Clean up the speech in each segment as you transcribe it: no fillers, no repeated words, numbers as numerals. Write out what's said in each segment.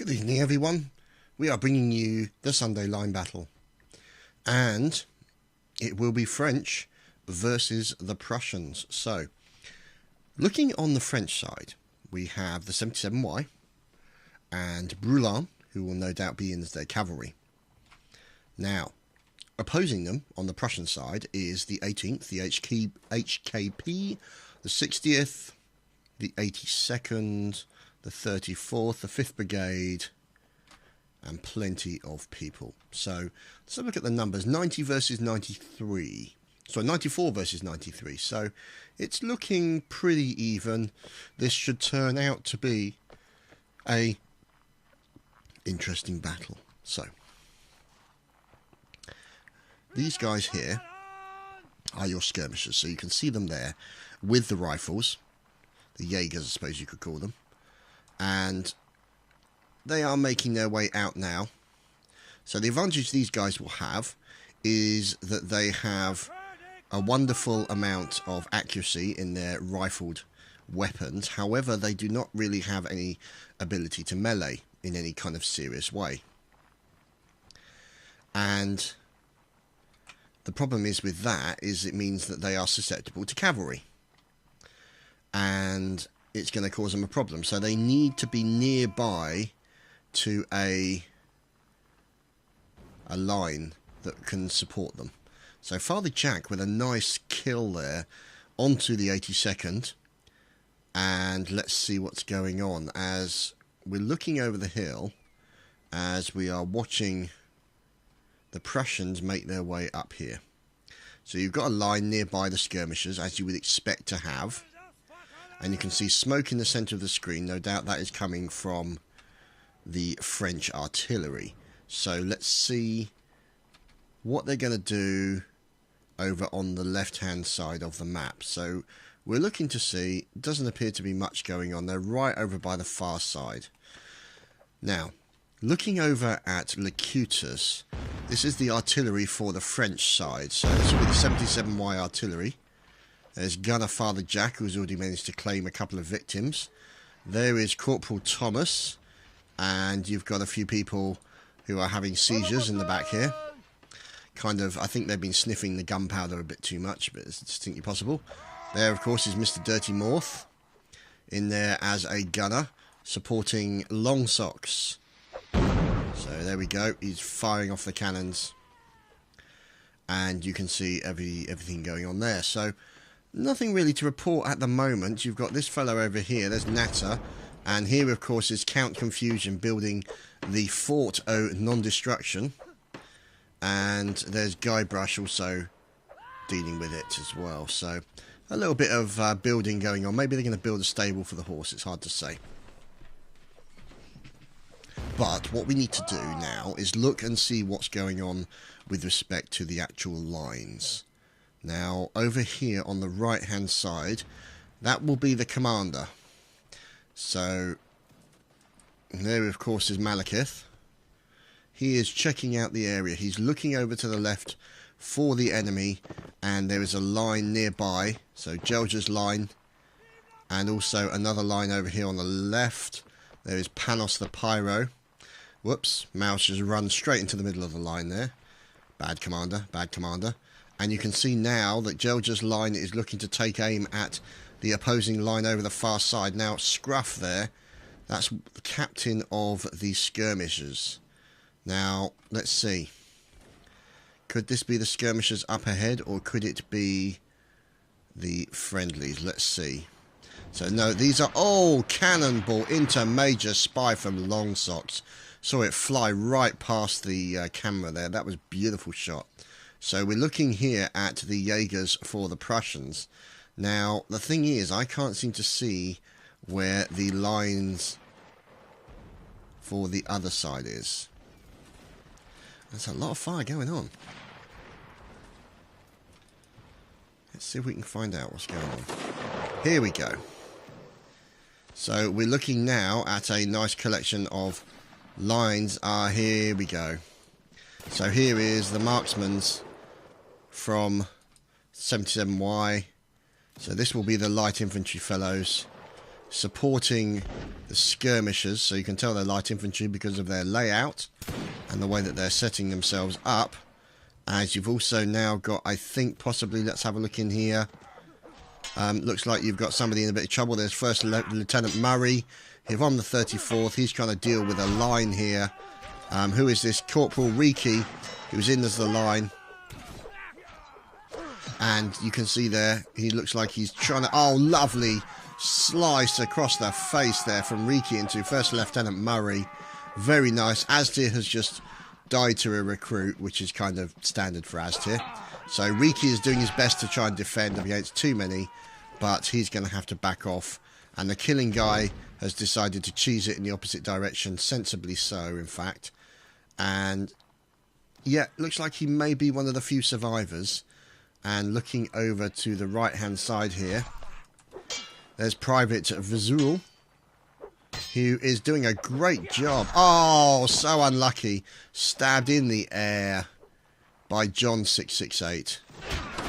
Good evening, everyone. We are bringing you the Sunday line battle, and it will be French versus the Prussians. So, looking on the French side, we have the 77Y and Brouillan, who will no doubt be in as their cavalry. Now, opposing them on the Prussian side is the 18th, the HKP, the 60th, the 82nd, the 34th, the 5th Brigade, and plenty of people. So, let's have a look at the numbers. 90 versus 93. Sorry, 94 versus 93. So, it's looking pretty even. This should turn out to be a interesting battle. So, these guys here are your skirmishers. So, you can see them there with the rifles. The Jaegers, I suppose you could call them. And they are making their way out now. So the advantage these guys will have is that they have a wonderful amount of accuracy in their rifled weapons. However, they do not really have any ability to melee in any kind of serious way. And the problem is with that is it means that they are susceptible to cavalry. And it's going to cause them a problem. So they need to be nearby to a line that can support them. So Father Jack with a nice kill there onto the 82nd. And let's see what's going on as we're looking over the hill as we are watching the Prussians make their way up here. So you've got a line nearby the skirmishers, as you would expect to have. And you can see smoke in the centre of the screen. No doubt that is coming from the French artillery. So let's see what they're going to do over on the left-hand side of the map. So we're looking to see, doesn't appear to be much going on. They're right over by the far side. Now, looking over at Locutus, this is the artillery for the French side. So this will be the 77Y artillery. There's Gunner Father Jack, who's already managed to claim a couple of victims. There is Corporal Thomas, and you've got a few people who are having seizures in the back here. Kind of, I think they've been sniffing the gunpowder a bit too much, but it's distinctly possible. There, of course, is Mr. Dirty Morth, in there as a gunner, supporting Long Socks. So there we go, he's firing off the cannons. And you can see everything going on there. So, nothing really to report at the moment. You've got this fellow over here. There's Natter. And here, of course, is Count Confusion building the Fort O Non-Destruction. And there's Guybrush also dealing with it as well. So, a little bit of building going on. Maybe they're going to build a stable for the horse. It's hard to say. But what we need to do now is look and see what's going on with respect to the actual lines. Now, over here on the right-hand side, that will be the commander. So, there, of course, is Malekith. He is checking out the area. He's looking over to the left for the enemy, and there is a line nearby. So, Jelger's line, and also another line over here on the left. There is Panos the Pyro. Whoops, Mouse just run straight into the middle of the line there. Bad commander, bad commander. And you can see now that Jelger's line is looking to take aim at the opposing line over the far side. Now, Scruff there, that's the captain of the skirmishers. Now, let's see. Could this be the skirmishers up ahead, or could it be the friendlies? Let's see. So, no, these are... Oh, cannonball into Major Spy from Long Socks. Saw it fly right past the camera there. That was a beautiful shot. So we're looking here at the Jaegers for the Prussians. Now, the thing is, I can't seem to see where the lines for the other side is. There's a lot of fire going on. Let's see if we can find out what's going on. Here we go. So we're looking now at a nice collection of lines. Here we go. So here is the marksman's from 77Y. So this will be the light infantry fellows supporting the skirmishers. So you can tell they're light infantry because of their layout and the way that they're setting themselves up. As you've also now got, I think, possibly, let's have a look in here. Looks like you've got somebody in a bit of trouble. There's First Lieutenant Murray. He's on the 34th. He's trying to deal with a line here. Who is this? Corporal Riki, who's in as the line. And you can see there, he looks like he's trying to... Oh, lovely slice across the face there from Riki into First Lieutenant Murray. Very nice. Aztir has just died to a recruit, which is kind of standard for Aztir. So Riki is doing his best to try and defend against too many, but he's going to have to back off. And the killing guy has decided to cheese it in the opposite direction, sensibly so, in fact. And, yeah, looks like he may be one of the few survivors. And looking over to the right-hand side here, there's Private Vizul, who is doing a great job. Oh, so unlucky. Stabbed in the air by John 668.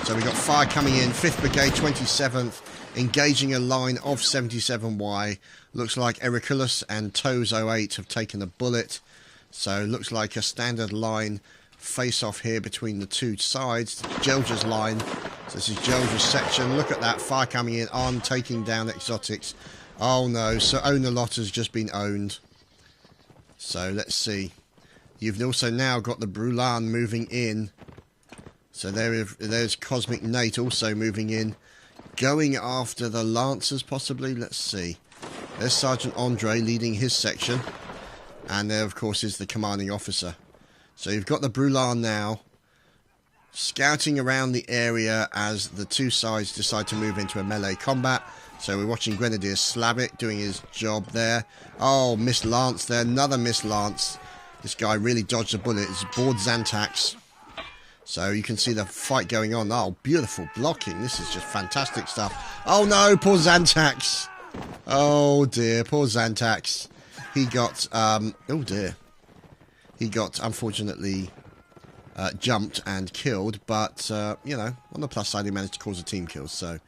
So we've got fire coming in. 5th Brigade, 27th, engaging a line of 77Y. Looks like Ericulus and Toes 08 have taken a bullet. So looks like a standard line face-off here between the two sides. Gelger's line. So this is Gelger's section. Look at that. Fire coming in on, taking down Exotics. Oh no, so Ownalot has just been owned. So let's see. You've also now got the Brulan moving in. So there's Cosmic Nate also moving in. Going after the Lancers possibly. Let's see. There's Sergeant Andre leading his section. And there of course is the commanding officer. So you've got the Brulan now scouting around the area as the two sides decide to move into a melee combat. So we're watching Grenadier Slavic doing his job there. Oh, Miss Lance there. Another Miss Lance. This guy really dodged a bullet. It's Board Zantax. So you can see the fight going on. Oh, beautiful blocking. This is just fantastic stuff. Oh no, poor Zantax. Oh dear, poor Zantax. He got, oh dear. He got, unfortunately, jumped and killed. But, you know, on the plus side, he managed to cause a team kill. So,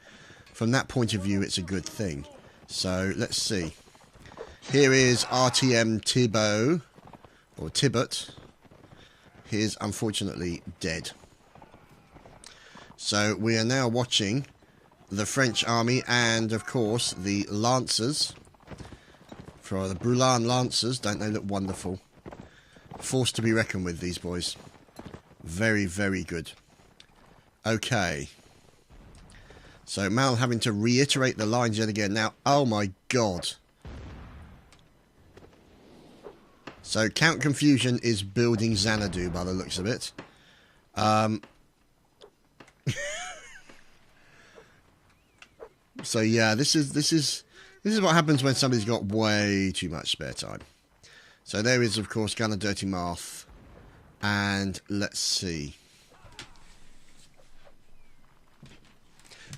from that point of view, it's a good thing. So, let's see. Here is RTM Thibaut, or Tibbet. He is, unfortunately, dead. So, we are now watching the French army and, of course, the Lancers. For the Brulan Lancers, don't they look wonderful? Forced to be reckoned with, these boys. Very, very good. Okay. So Mal having to reiterate the lines yet again. Now, oh my god. So Count Confusion is building Xanadu by the looks of it. So yeah, this is what happens when somebody's got way too much spare time. So there is, of course, Gunner Dirty Marth. And let's see.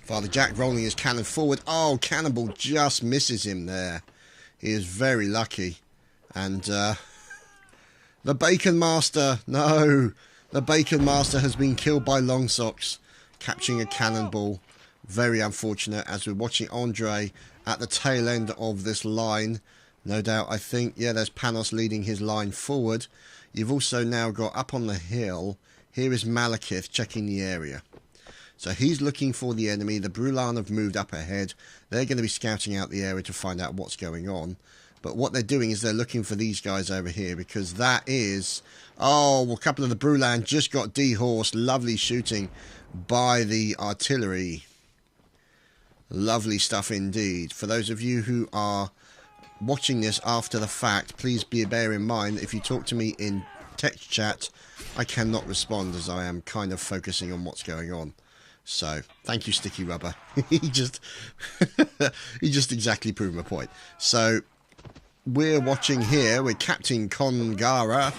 Father Jack rolling his cannon forward. Oh, Cannonball just misses him there. He is very lucky. And the Bacon Master. No. The Bacon Master has been killed by Long Socks. Catching a cannonball. Very unfortunate as we're watching Andre at the tail end of this line. No doubt, I think, yeah, there's Panos leading his line forward. You've also now got up on the hill. Here is Malekith checking the area. So he's looking for the enemy. The Brulan have moved up ahead. They're going to be scouting out the area to find out what's going on. But what they're doing is they're looking for these guys over here because that is... Oh, well, a couple of the Brulan just got dehorsed. Lovely shooting by the artillery. Lovely stuff indeed. For those of you who are watching this after the fact, please bear in mind, if you talk to me in text chat, I cannot respond as I am kind of focusing on what's going on. So, thank you, Sticky Rubber. he just exactly proved my point. So, we're watching here with Captain Kongara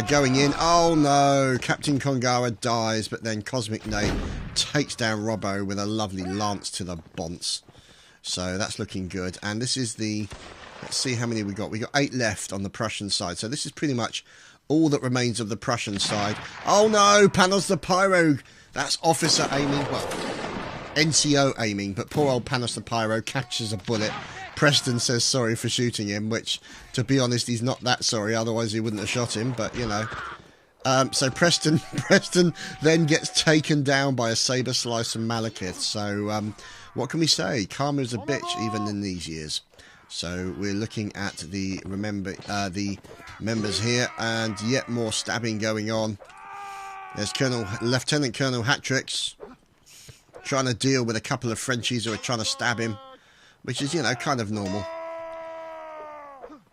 going in. Oh no, Captain Kongara dies, but then Cosmic Nate takes down Robbo with a lovely lance to the bonce. So that's looking good. And this is the... Let's see how many we got. We got 8 left on the Prussian side. So this is pretty much all that remains of the Prussian side. Oh no, Panos the Pyro. That's officer aiming. Well, NCO aiming. But poor old Panos the Pyro catches a bullet Preston says sorry for shooting him, which, to be honest, he's not that sorry, otherwise he wouldn't have shot him, but, you know. So Preston then gets taken down by a saber slice from Malekith. So what can we say? Karma is a bitch even in these years. So we're looking at the members here, and yet more stabbing going on. There's Lieutenant Colonel Hattricks trying to deal with a couple of Frenchies who are trying to stab him, which is, you know, kind of normal.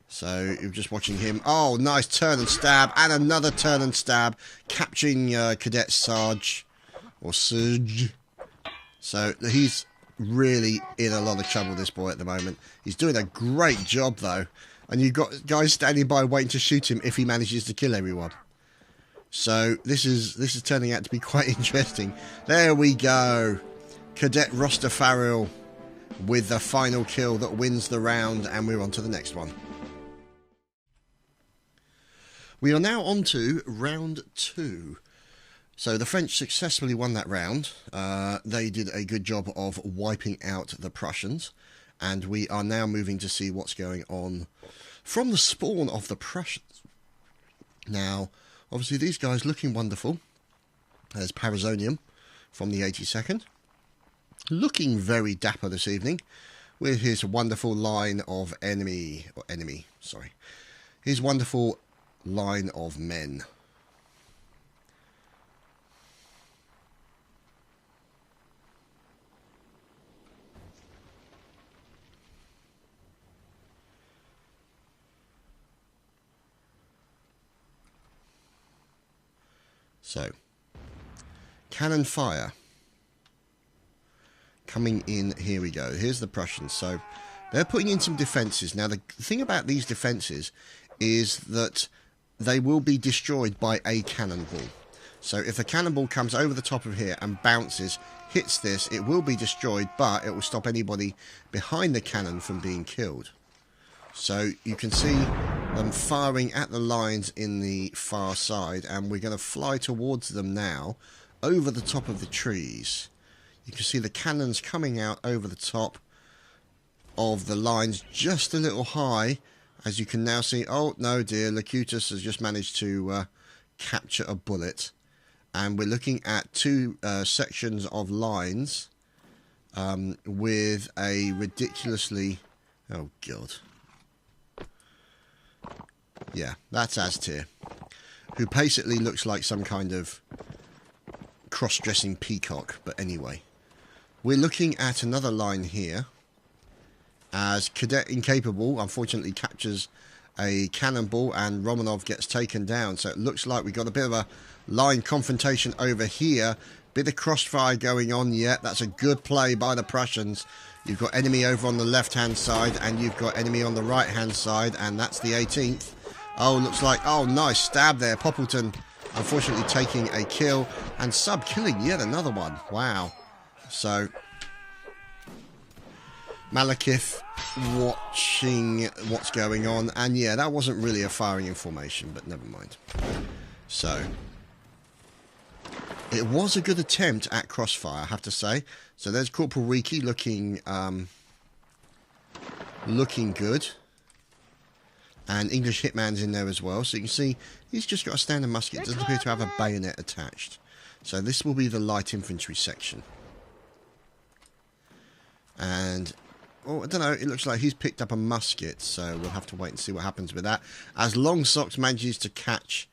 So you're just watching him. Oh, nice turn and stab, and another turn and stab, capturing Cadet Sarge, or Surge. So he's really in a lot of trouble, this boy, at the moment. He's doing a great job, though, and you've got guys standing by waiting to shoot him if he manages to kill everyone. So this is turning out to be quite interesting. There we go, Cadet Rostafariel with the final kill that wins the round, and we're on to the next one. We are now on to round 2. So the French successfully won that round. They did a good job of wiping out the Prussians. And we are now moving to see what's going on from the spawn of the Prussians. Now, obviously these guys looking wonderful. There's Parazonium from the 82nd. Looking very dapper this evening with his wonderful line of his wonderful line of men. So, cannon fire coming in. Here we go. Here's the Prussians. So they're putting in some defences. Now the thing about these defences is that they will be destroyed by a cannonball. So if the cannonball comes over the top of here and bounces, hits this, it will be destroyed, but it will stop anybody behind the cannon from being killed. So you can see them firing at the lines in the far side, and we're going to fly towards them now over the top of the trees. You can see the cannons coming out over the top of the lines, just a little high. As you can now see, oh no dear, Locutus has just managed to capture a bullet. And we're looking at 2 sections of lines with a ridiculously... Oh god. Yeah, that's Aztir, who basically looks like some kind of cross-dressing peacock. But anyway, we're looking at another line here, as Cadet Incapable unfortunately captures a cannonball and Romanov gets taken down. So it looks like we've got a bit of a line confrontation over here. Bit of crossfire going on yet. That's a good play by the Prussians. You've got enemy over on the left-hand side, and you've got enemy on the right-hand side, and that's the 18th. Oh, looks like... Oh, nice stab there. Poppleton, unfortunately, taking a kill, and Sub killing yet another one. Wow. So, Malekith watching what's going on, and yeah, that wasn't really a firing in formation, but never mind. So, it was a good attempt at crossfire, I have to say. So there's Corporal Riki looking good. And English Hitman's in there as well. So you can see he's just got a standard musket. It doesn't appear to have a bayonet attached. So this will be the light infantry section. And, oh, I don't know, it looks like he's picked up a musket. So we'll have to wait and see what happens with that. As Long Socks manages to catch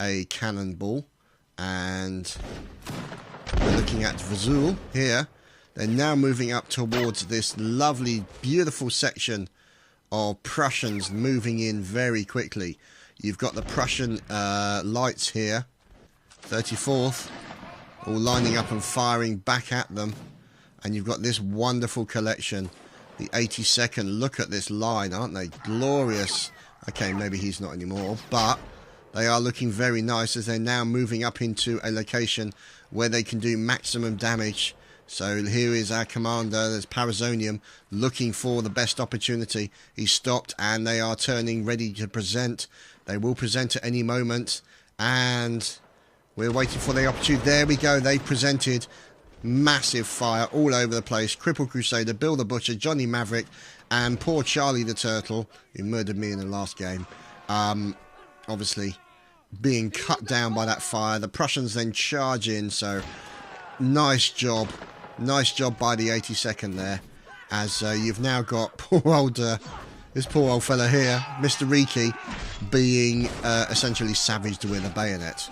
a cannonball. And we're looking at Vazul here. They're now moving up towards this lovely, beautiful section of Prussians moving in very quickly. You've got the Prussian lights here, 34th, all lining up and firing back at them. And you've got this wonderful collection, the 82nd. Look at this line, aren't they? Glorious. Okay, maybe he's not anymore, but they are looking very nice as they're now moving up into a location where they can do maximum damage. So here is our commander, there's Parazonium, looking for the best opportunity. He's stopped and they are turning, ready to present. They will present at any moment. And we're waiting for the opportunity. There we go, they've presented. Massive fire all over the place. Cripple Crusader, Bill the Butcher, Johnny Maverick, And poor Charlie the Turtle, who murdered me in the last game, obviously being cut down by that fire. The Prussians then charge in, so nice job. Nice job by the 82nd there, as you've now got this poor old fella here, Mr. Riki, being essentially savaged with a bayonet,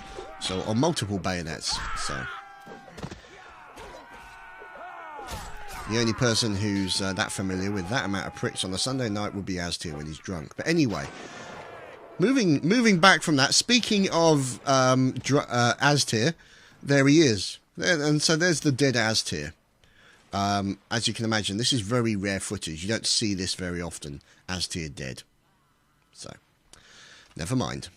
or multiple bayonets. So the only person who's that familiar with that amount of pricks on a Sunday night would be Aztir when he's drunk. But anyway, moving back from that, speaking of Aztir, there he is. And so there's the dead Aztir. As you can imagine, this is very rare footage. You don't see this very often, Aztir dead. So, never mind.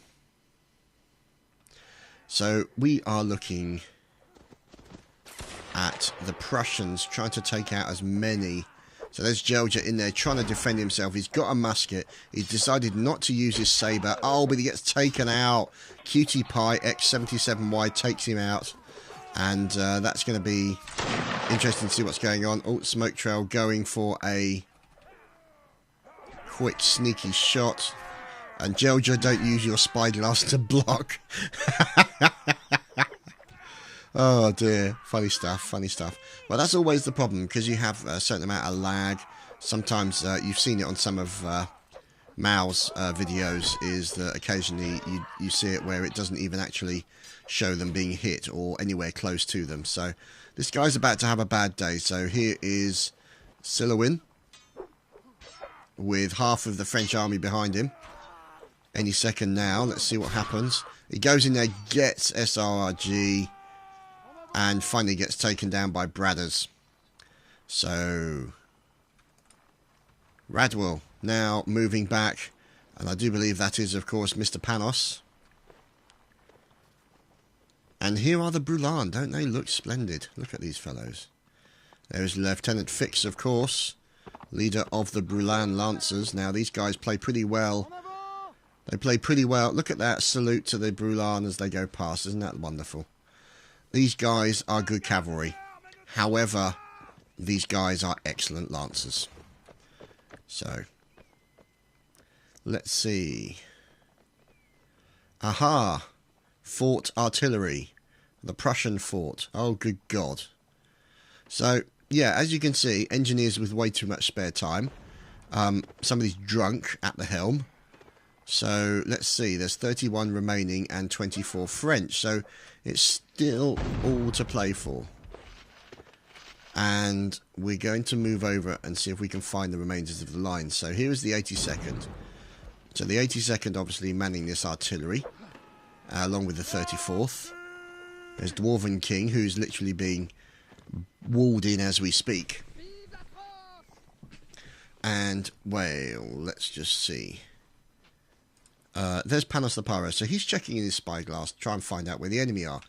So, we are looking at the Prussians trying to take out as many. So there's Jelja in there trying to defend himself. He's got a musket. He's decided not to use his saber. Oh, but he gets taken out. Cutie Pie X77Y takes him out. And that's going to be interesting to see what's going on. Oh, Smoke Trail going for a quick sneaky shot. And Jelja, don't use your spyglass to block. Oh dear, funny stuff, funny stuff. Well, that's always the problem, because you have a certain amount of lag. Sometimes you've seen it on some of Mao's videos, is that occasionally you see it where it doesn't even actually show them being hit or anywhere close to them. So this guy's about to have a bad day. So here is Silowin with half of the French army behind him. Any second now. Let's see what happens. He goes in there, gets SRG, and finally gets taken down by Bradders. So Radwell now moving back, and I do believe that is, of course, Mr. Panos. And here are the Brulan. Don't they look splendid? Look at these fellows. There is Lieutenant Fix, of course, leader of the Brulan Lancers. Now, these guys play pretty well. They play pretty well. Look at that salute to the Brulan as they go past. Isn't that wonderful? These guys are good cavalry. However, these guys are excellent lancers. So, let's see. Aha! Fort Artillery. The Prussian fort. Oh, good God. So, yeah, as you can see, engineers with way too much spare time. Somebody's drunk at the helm. So, let's see. There's 31 remaining and 24 French. So, it's still all to play for. And we're going to move over and see if we can find the remainders of the line. So, here is the 82nd. So, the 82nd obviously manning this artillery, along with the 34th. There's Dwarven King, who's literally being walled in as we speak. And, well, let's just see. There's Panos the Pyro. So he's checking in his spyglass to try and find out where the enemy are.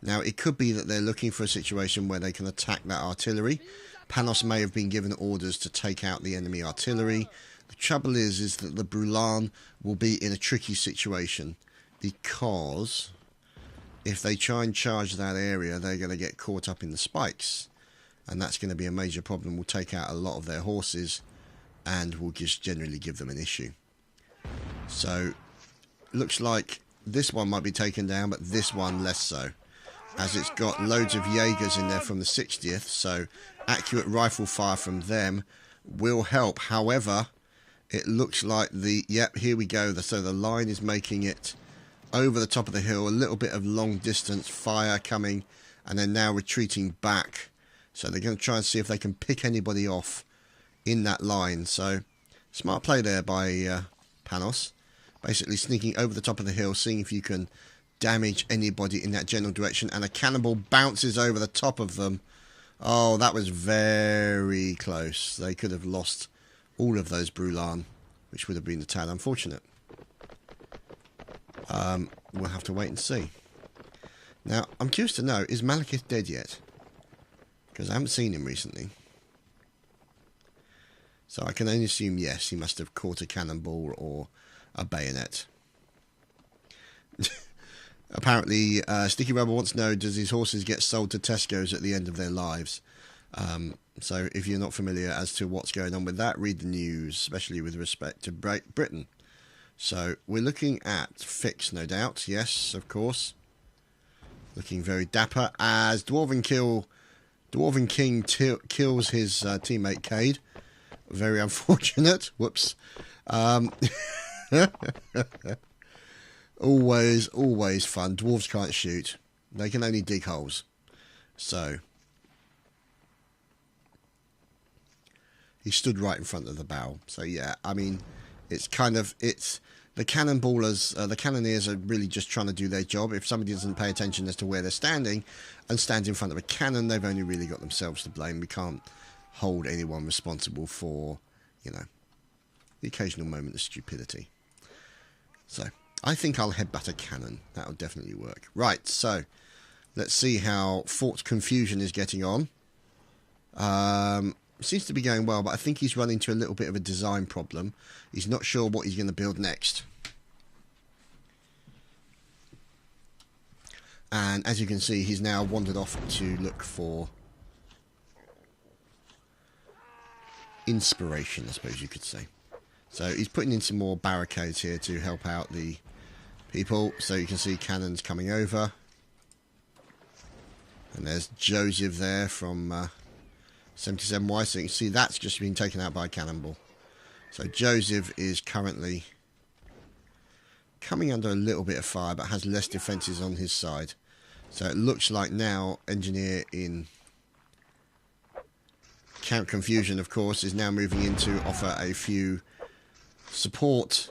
Now, it could be that they're looking for a situation where they can attack that artillery. Panos may have been given orders to take out the enemy artillery. The trouble is that the Brulan will be in a tricky situation, because if they try and charge that area, they're going to get caught up in the spikes. And that's going to be a major problem. We'll take out a lot of their horses, and will just generally give them an issue. So, looks like this one might be taken down, but this one less so, as it's got loads of Jaegers in there from the 60th, so accurate rifle fire from them will help. However, it looks like yep, here we go. So the line is making it over the top of the hill, a little bit of long distance fire coming, and then now retreating back. So they're going to try and see if they can pick anybody off in that line. So, smart play there by Panos. Basically sneaking over the top of the hill, seeing if you can damage anybody in that general direction. And a cannonball bounces over the top of them. Oh, that was very close. They could have lost all of those Brulan, which would have been a tad unfortunate. We'll have to wait and see. Now, I'm curious to know, is Malekith dead yet? Because I haven't seen him recently. So I can only assume yes, he must have caught a cannonball or a bayonet. Apparently, Sticky Rebel wants to know, does his horses get sold to Tesco's at the end of their lives? So if you're not familiar as to what's going on with that, read the news, especially with respect to Britain. So we're looking at Fix, no doubt. Yes, of course. Looking very dapper as Dwarven King kills his teammate Cade. Very unfortunate. Whoops. Always fun. Dwarves can't shoot. They can only dig holes. So he stood right in front of the barrel. So yeah, I mean, it's the cannonballers, the cannoneers are really just trying to do their job. If somebody doesn't pay attention as to where they're standing and stands in front of a cannon, they've only really got themselves to blame. We can't hold anyone responsible for, you know, the occasional moment of stupidity. So I think I'll headbutt a cannon. That'll definitely work. Right, so let's see how Fort Confusion is getting on. Seems to be going well, but I think he's run into a little bit of a design problem. He's not sure what he's going to build next. And as you can see, he's now wandered off to look for inspiration, I suppose you could say. So he's putting in some more barricades here to help out the people. So you can see cannons coming over. And there's Joseph there from 77Y. So you can see that's just been taken out by a cannonball. So Joseph is currently coming under a little bit of fire, but has less defences on his side. So it looks like now Engineer in Camp Confusion, of course, is now moving in to offer a few support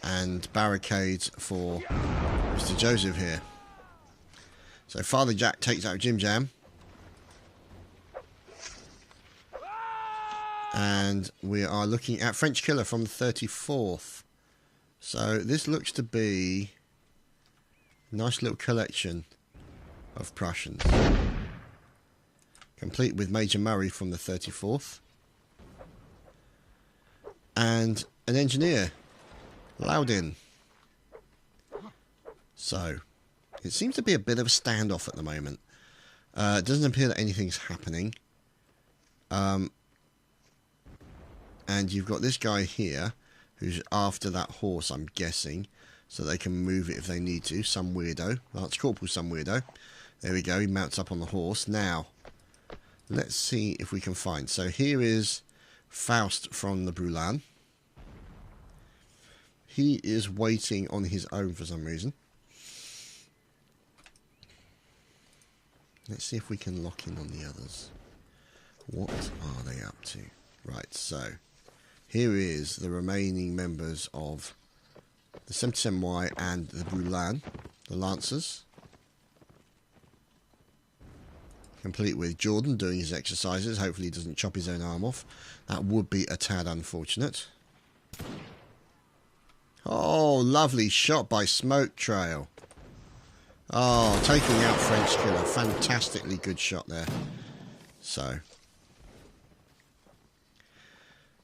and barricades for Mr. Joseph here. So Father Jack takes out Jim Jam. And we are looking at French Killer from the 34th. So this looks to be a nice little collection of Prussians. Complete with Major Murray from the 34th. And an engineer, Loudon. So it seems to be a bit of a standoff at the moment. It doesn't appear that anything's happening. And you've got this guy here who's after that horse, I'm guessing, so they can move it if they need to. Some weirdo. Lance Corporal, some weirdo. There we go. He mounts up on the horse. Now, let's see if we can find. So here is Faust from the Brulan. He is waiting on his own for some reason. Let's see if we can lock in on the others. What are they up to? Right, so here is the remaining members of the 77Y and the Brulan, the Lancers. Complete with Jordan doing his exercises. Hopefully he doesn't chop his own arm off. That would be a tad unfortunate. Oh, lovely shot by Smoke Trail. Oh, taking out French Killer. Fantastically good shot there. So,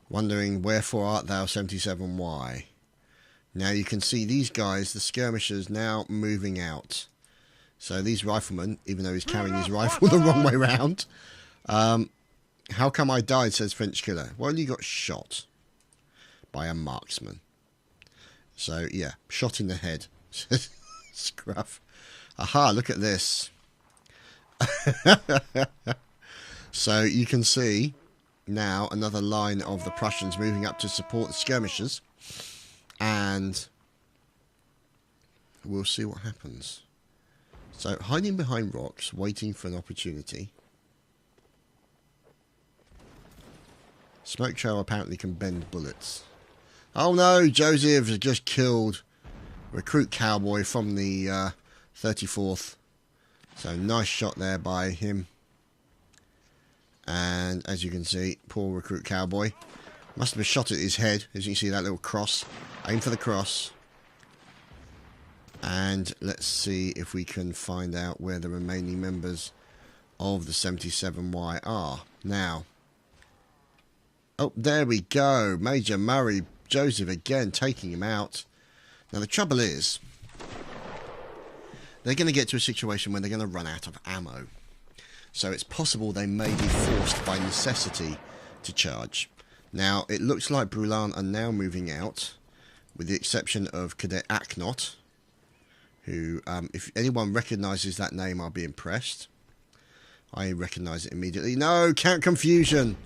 wondering wherefore art thou 77Y. Now you can see these guys, the skirmishers, now moving out. So these riflemen, even though he's carrying his rifle the wrong way round. How come I died, says French Killer. Well, you got shot by a marksman. So, yeah, shot in the head. Scruff. Aha, look at this. So you can see now another line of the Prussians moving up to support the skirmishers. And we'll see what happens. So, hiding behind rocks, waiting for an opportunity. Smoke Trail apparently can bend bullets. Oh no, Joseph has just killed Recruit Cowboy from the 34th. So, nice shot there by him. And as you can see, poor Recruit Cowboy. Must have been shot at his head. As you can see, that little cross. Aim for the cross. And let's see if we can find out where the remaining members of the 77Y are. Now. Oh, there we go. Major Murray, Joseph again, taking him out. Now, the trouble is, they're going to get to a situation where they're going to run out of ammo. So it's possible they may be forced by necessity to charge. Now, it looks like Brulan are now moving out, with the exception of Cadet Aknot, who, if anyone recognises that name, I'll be impressed. I recognise it immediately. No, Count Confusion!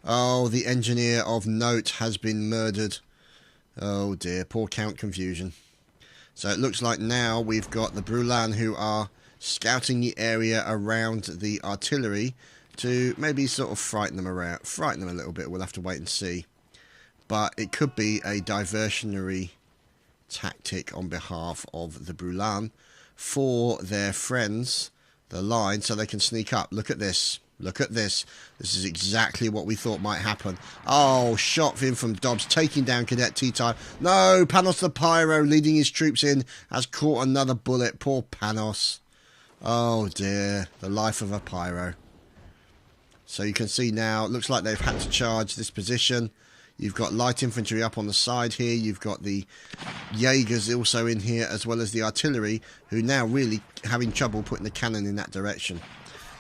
Oh, the engineer of note has been murdered. Oh dear, poor Count Confusion. So it looks like now we've got the Brulan who are scouting the area around the artillery to maybe sort of frighten them a little bit. We'll have to wait and see. But it could be a diversionary tactic on behalf of the Brulan for their friends, the line, so they can sneak up. Look at this. Look at this. This is exactly what we thought might happen. Oh, shot in from Dobbs, taking down Cadet T-Type. No, Panos the Pyro, leading his troops in, has caught another bullet. Poor Panos. Oh, dear. The life of a Pyro. So you can see now, it looks like they've had to charge this position. You've got light infantry up on the side here. You've got the Jaegers also in here, as well as the artillery, who now really having trouble putting the cannon in that direction.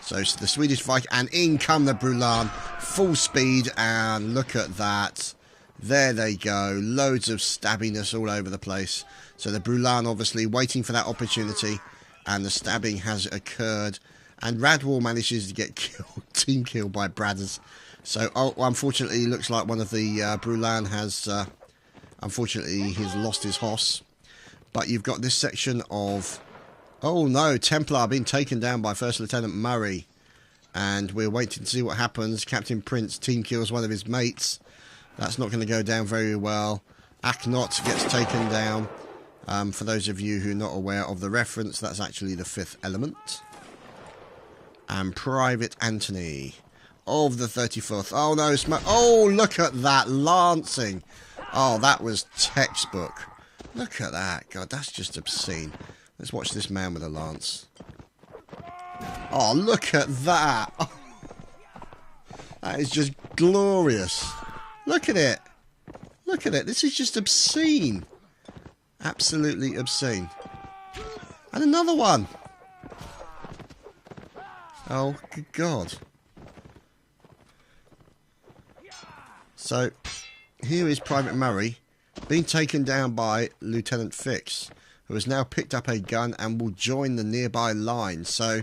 So it's the Swedish Viking, and in come the Brulan, full speed, and look at that. There they go. Loads of stabbiness all over the place. So the Brulan obviously waiting for that opportunity, and the stabbing has occurred. And Radwall manages to get killed, team killed by Bradders. So, unfortunately, looks like one of the Brulan has, unfortunately, he's lost his hoss. But you've got this section of, oh no, Templar being taken down by First Lieutenant Murray. And we're waiting to see what happens. Captain Prince team kills one of his mates. That's not going to go down very well. Aknot gets taken down. For those of you who are not aware of the reference, that's actually the Fifth Element. And Private Anthony of the 34th. Oh no, oh, look at that lancing. Oh, that was textbook. Look at that. God, that's just obscene. Let's watch this man with a lance. Oh, look at that. Oh, that is just glorious. Look at it. Look at it. This is just obscene. Absolutely obscene. And another one. Oh, good God. So, here is Private Murray being taken down by Lieutenant Fix, who has now picked up a gun and will join the nearby line. So,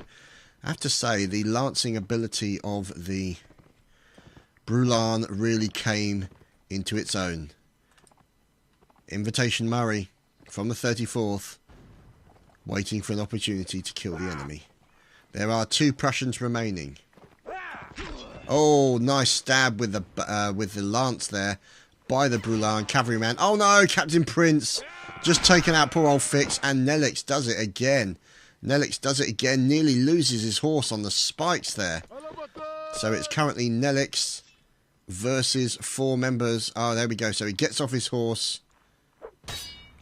I have to say, the lancing ability of the Brulan really came into its own. Invitation Murray from the 34th, waiting for an opportunity to kill the enemy. There are 2 Prussians remaining. Oh, nice stab with the lance there by the Brulan cavalryman. Oh no, Captain Prince just taken out poor old Fix, and Nelix does it again. Nelix does it again, nearly loses his horse on the spikes there. So it's currently Nelix versus 4 members. Oh, there we go. So he gets off his horse,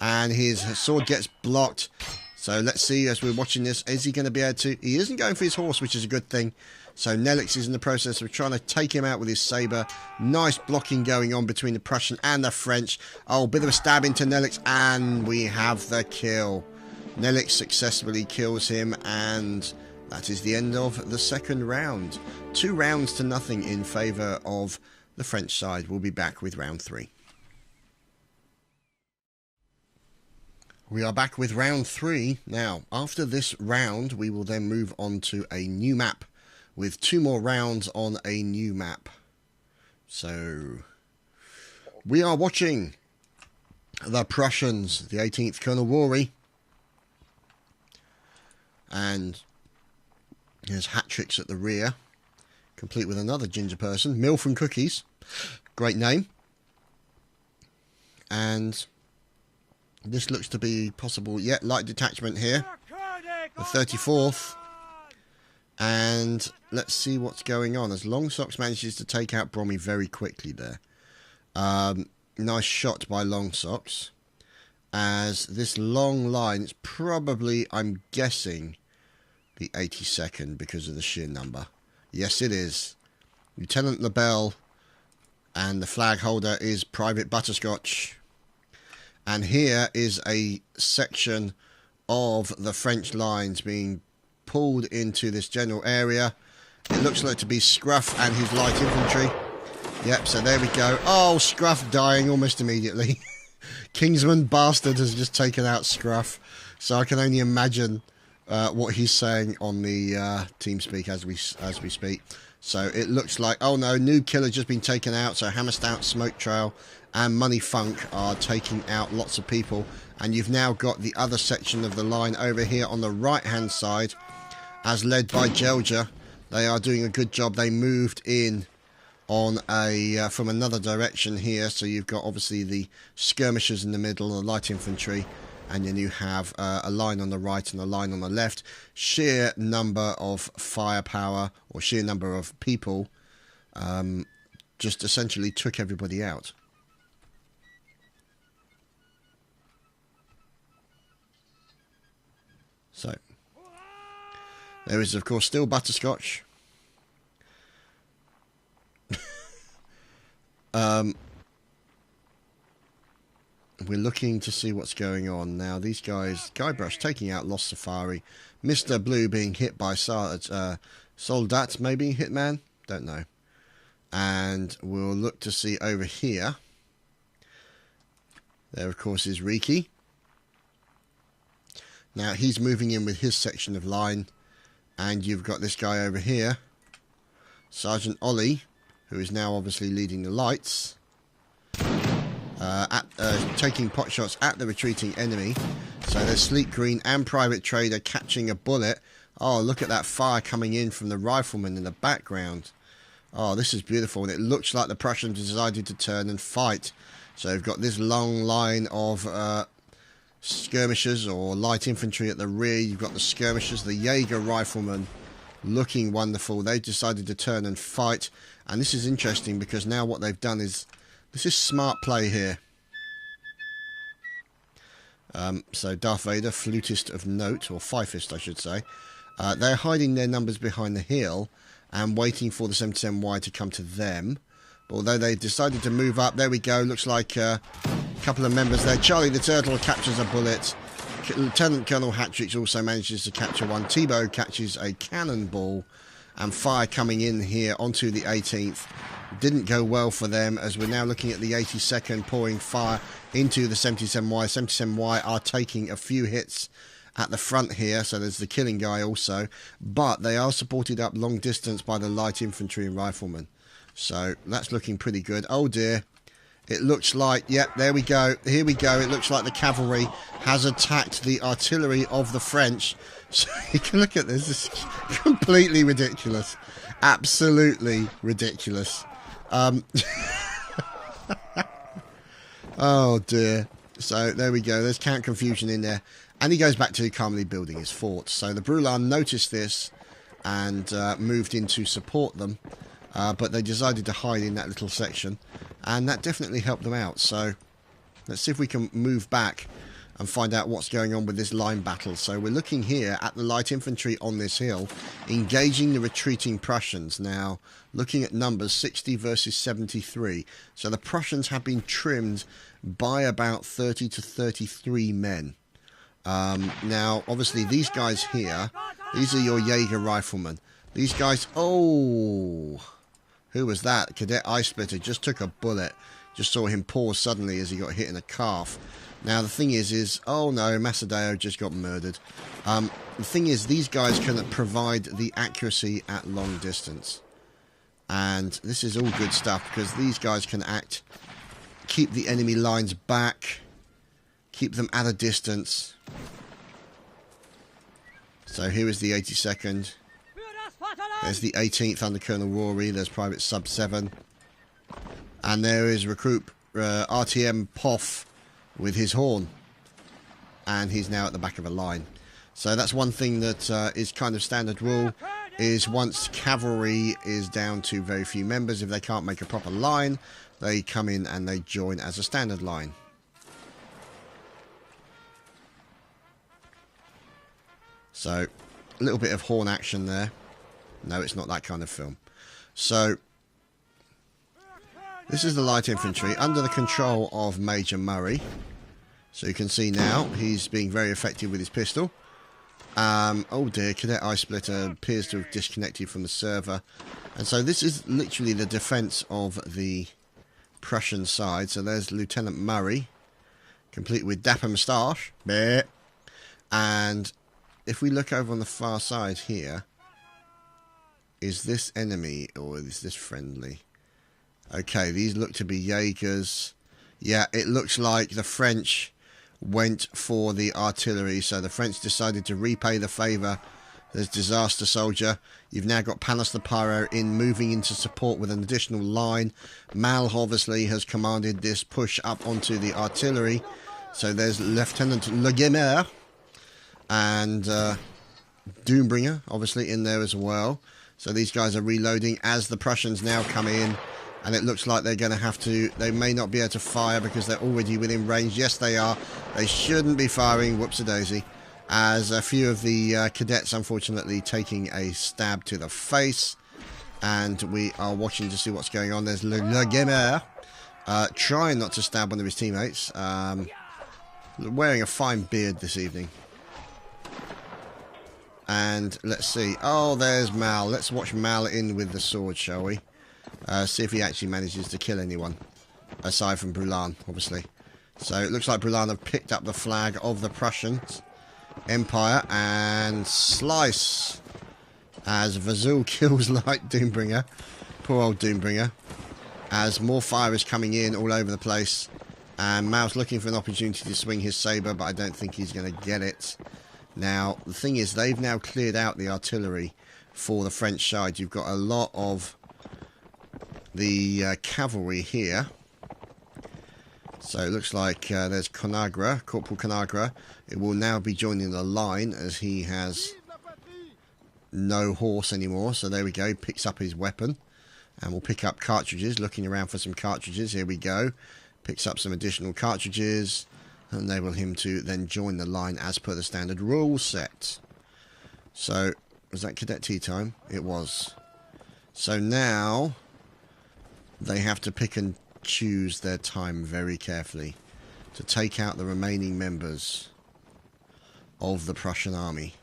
and his sword gets blocked. So let's see, as we're watching this, is he going to be able to... He isn't going for his horse, which is a good thing. So Nelix is in the process of trying to take him out with his sabre. Nice blocking going on between the Prussian and the French. Oh, bit of a stab into Nelix, and we have the kill. Nelix successfully kills him, and that is the end of the second round. 2 rounds to nothing in favour of the French side. We'll be back with round 3. We are back with round 3. Now, after this round, we will then move on to a new map with 2 more rounds on a new map. So, we are watching the Prussians, the 18th Colonel Rory. And here's hat-tricks at the rear, complete with another ginger person, Milf and Cookies. Great name. And this looks to be possible, yeah, light detachment here. The 34th. And let's see what's going on, as Longsocks manages to take out Brommy very quickly there. Nice shot by Longsocks. As this long line, it's probably, I'm guessing, the 82nd because of the sheer number. Yes, it is. Lieutenant LaBelle, and the flag holder is Private Butterscotch. And here is a section of the French lines being pulled into this general area. It looks like to be Scruff and his light infantry. Yep, so there we go. Oh, Scruff dying almost immediately. Kingsman bastard has just taken out Scruff. So I can only imagine what he's saying on the TeamSpeak as we speak. So it looks like, oh no, new killer just been taken out. So Hammerstout, Smoke Trail and Money Funk are taking out lots of people. And you've now got the other section of the line over here on the right hand side, as led by Jelger. They are doing a good job. They moved in on a from another direction here, so you've got obviously the skirmishers in the middle, the light infantry, and then you have a line on the right and a line on the left. Sheer number of firepower, or sheer number of people, just essentially took everybody out. So there is of course still butterscotch. We're looking to see what's going on now. These guys, Guybrush taking out Lost Safari, Mr. Blue being hit by Soldat, maybe Hitman, don't know. And we'll look to see over here. There of course is Riki. Now he's moving in with his section of line, and you've got this guy over here, Sergeant Ollie, who is now obviously leading the lights, taking pot shots at the retreating enemy. So there's Sleek Green and Private Trader catching a bullet. Oh, look at that fire coming in from the rifleman in the background. Oh, this is beautiful, and it looks like the Prussians decided to turn and fight. So we've got this long line of skirmishers or light infantry at the rear. You've got the skirmishers, the Jaeger riflemen, looking wonderful. They decided to turn and fight, and this is interesting because now what they've done is, this is smart play here. So Darth Vader, flutist of note, or fifist I should say, they're hiding their numbers behind the hill and waiting for the 77Y to come to them. But although they decided to move up, there we go, looks like a couple of members there. Charlie the Turtle captures a bullet. Lieutenant Colonel Hattrich also manages to capture one. Tebow catches a cannonball, and fire coming in here onto the 18th. Didn't go well for them, as we're now looking at the 82nd pouring fire into the 77Y. 77Y are taking a few hits at the front here, so there's the killing guy also, but they are supported up long distance by the light infantry and riflemen. So that's looking pretty good. Oh dear. It looks like, yep, there we go. Here we go. It looks like the cavalry has attacked the artillery of the French. So you can look at this. This is completely ridiculous. Absolutely ridiculous. Oh dear. So there we go. There's Count Confusion in there. And he goes back to calmly building his fort. So the Brulan noticed this and moved in to support them. But they decided to hide in that little section, and that definitely helped them out. So let's see if we can move back and find out what's going on with this line battle. So we're looking here at the light infantry on this hill engaging the retreating Prussians. Now looking at numbers, 60 versus 73, so the Prussians have been trimmed by about 30 to 33 men. Now obviously these guys here, these are your Jaeger riflemen. These guys, oh, who was that? Cadet Ice Splitter just took a bullet. Just saw him pause suddenly as he got hit in the calf. Now the thing is, oh no, Macedeo just got murdered. The thing is, these guys can provide the accuracy at long distance. And this is all good stuff, because these guys can keep the enemy lines back, keep them at a distance. So here is the 82nd. There's the 18th under Colonel Rory. There's Private Sub 7. And there is Recruit RTM Poff with his horn. And he's now at the back of a line. So that's one thing that is kind of standard rule, is once cavalry is down to very few members, if they can't make a proper line, they come in and they join as a standard line. So a little bit of horn action there. No, it's not that kind of film. So this is the light infantry under the control of Major Murray. So you can see now he's being very effective with his pistol. Oh dear, Cadet Eye Splitter appears to have disconnected from the server. And so this is literally the defence of the Prussian side. So there's Lieutenant Murray, complete with dapper moustache. And if we look over on the far side here, is this enemy or is this friendly? Okay, these look to be Jaegers. Yeah, it looks like the French went for the artillery, so the French decided to repay the favour. There's Disaster Soldier. You've now got Panos the Pyro in, moving into support with an additional line. Mal obviously has commanded this push up onto the artillery. So there's Lieutenant Le Gamer and Doombringer obviously in there as well. So these guys are reloading as the Prussians now come in. And it looks like they're going to have to... They may not be able to fire because they're already within range. Yes, they are. They shouldn't be firing. Whoops-a-daisy. As a few of the cadets, unfortunately, taking a stab to the face. And we are watching to see what's going on. There's Le Gamer trying not to stab one of his teammates. Wearing a fine beard this evening. And let's see. Oh, there's Mal. Let's watch Mal in with the sword, shall we? See if he actually manages to kill anyone. Aside from Brulan, obviously. So it looks like Brulan have picked up the flag of the Prussian Empire. And slice. As Vazul kills Light Doombringer. Poor old Doombringer. As more fire is coming in all over the place. And Mal's looking for an opportunity to swing his sabre. But I don't think he's going to get it. Now, the thing is, they've now cleared out the artillery for the French side. You've got a lot of the cavalry here. So it looks like there's Conagra, Corporal Conagra. It will now be joining the line as he has no horse anymore. So there we go, picks up his weapon. And we'll pick up cartridges, looking around for some cartridges. Here we go. Picks up some additional cartridges. Enable him to then join the line as per the standard rule set. So, was that Cadet Tea time? It was. So now they have to pick and choose their time very carefully to take out the remaining members of the Prussian army.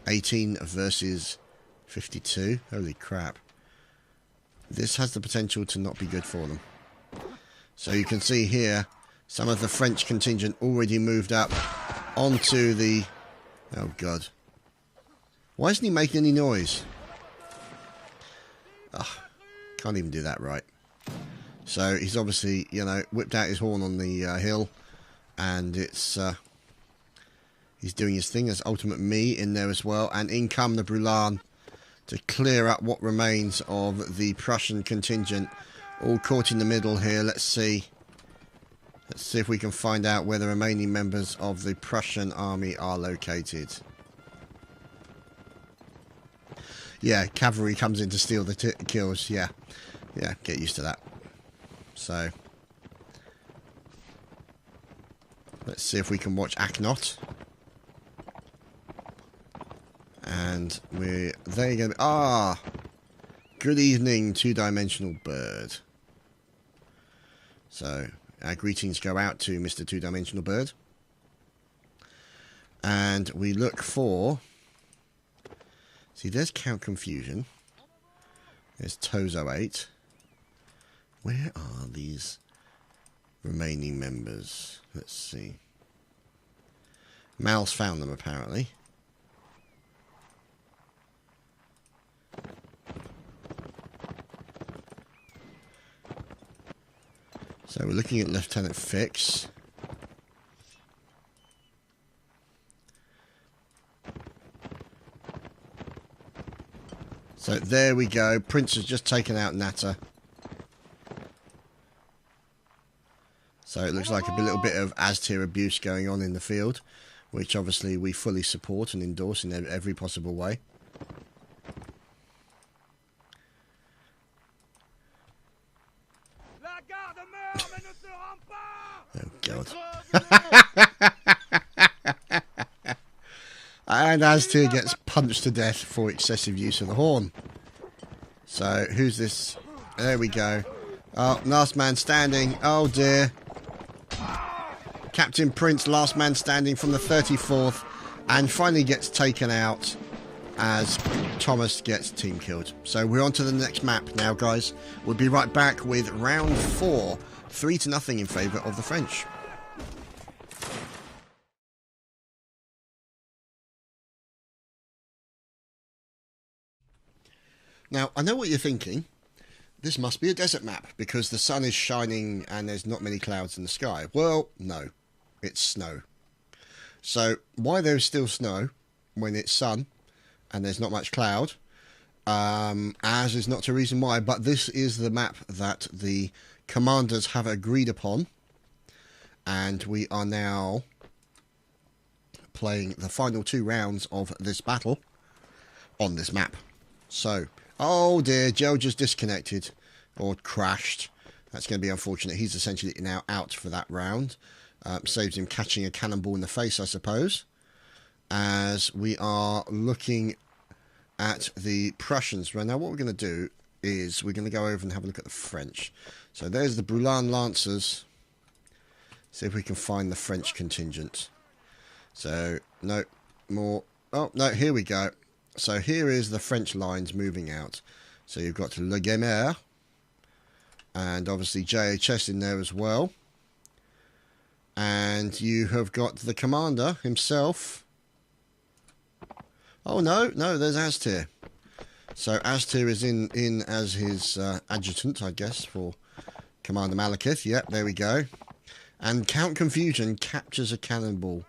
18 versus 52. Holy crap. This has the potential to not be good for them. So you can see here some of the French contingent already moved up onto the... Oh god. Why isn't he making any noise? Ugh, can't even do that right. So he's obviously, you know, whipped out his horn on the hill, and it's he's doing his thing. There's Ultimate Me in there as well, and in come the Brulan to clear up what remains of the Prussian contingent, all caught in the middle here. Let's see if we can find out where the remaining members of the Prussian army are located. Yeah, cavalry comes in to steal the kills. Yeah, get used to that. So, let's see if we can watch Aknot. And there you go. Ah! Good evening, two-dimensional bird. So, our greetings go out to Mr. Two-Dimensional Bird. And we look for... See, there's Count Confusion. There's Tozo 8. Where are these remaining members? Let's see. Mal's found them, apparently. So we're looking at Lieutenant Fix. So there we go. Prince has just taken out Natter. So it looks like a little bit of Aztir abuse going on in the field, which obviously we fully support and endorse in every possible way. Oh god. And Aztir gets punched to death for excessive use of the horn. So who's this? There we go. Oh, last man standing. Oh dear. Captain Prince, last man standing from the 34th. and finally gets taken out as Thomas gets team killed. So we're on to the next map now, guys. We'll be right back with round 4, 3-0 in favour of the French. Now, I know what you're thinking. This must be a desert map because the sun is shining and there's not many clouds in the sky. Well, no, it's snow. So why there's still snow when it's sun and there's not much cloud, as is not a reason why, but this is the map that the commanders have agreed upon, and we are now playing the final 2 rounds of this battle on this map. So, oh dear, Joe just disconnected or crashed. That's going to be unfortunate. He's essentially now out for that round. Saves him catching a cannonball in the face, I suppose. As we are looking at the Prussians. Right now, what we're going to do is we're going to go over and have a look at the French. So there's the Broulan Lancers. See if we can find the French contingent. So, no, more. Oh, no, here we go. So here is the French lines moving out. So you've got Le Gamer, and obviously JHS in there as well. And you have got the commander himself. Oh, no, there's Aztir. So Aztir is in as his adjutant, I guess, for Commander Malekith. Yep, there we go. And Count Confusion captures a cannonball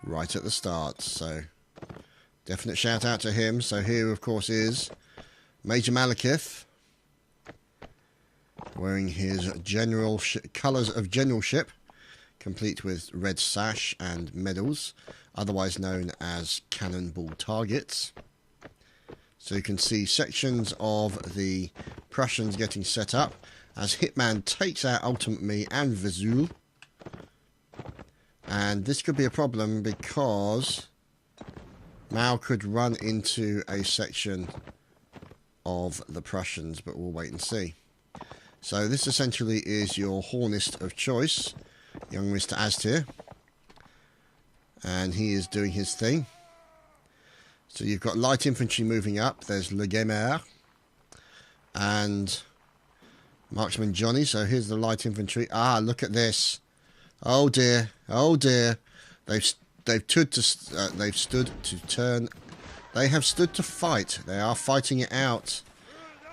right at the start. So definite shout out to him. So here, of course, is Major Malekith, wearing his colours of generalship, complete with red sash and medals, otherwise known as cannonball targets. So you can see sections of the Prussians getting set up as Hitman takes out Ultimate Me and Vesoul. And this could be a problem because Mao could run into a section of the Prussians, but we'll wait and see. So this essentially is your Hornist of choice, young Mr. Aztir, and he is doing his thing. So you've got light infantry moving up. There's Le Gamer and Marksman Johnny. So here's the light infantry. Ah, look at this. Oh dear, oh dear. They've stood to turn. They have stood to fight. They are fighting it out.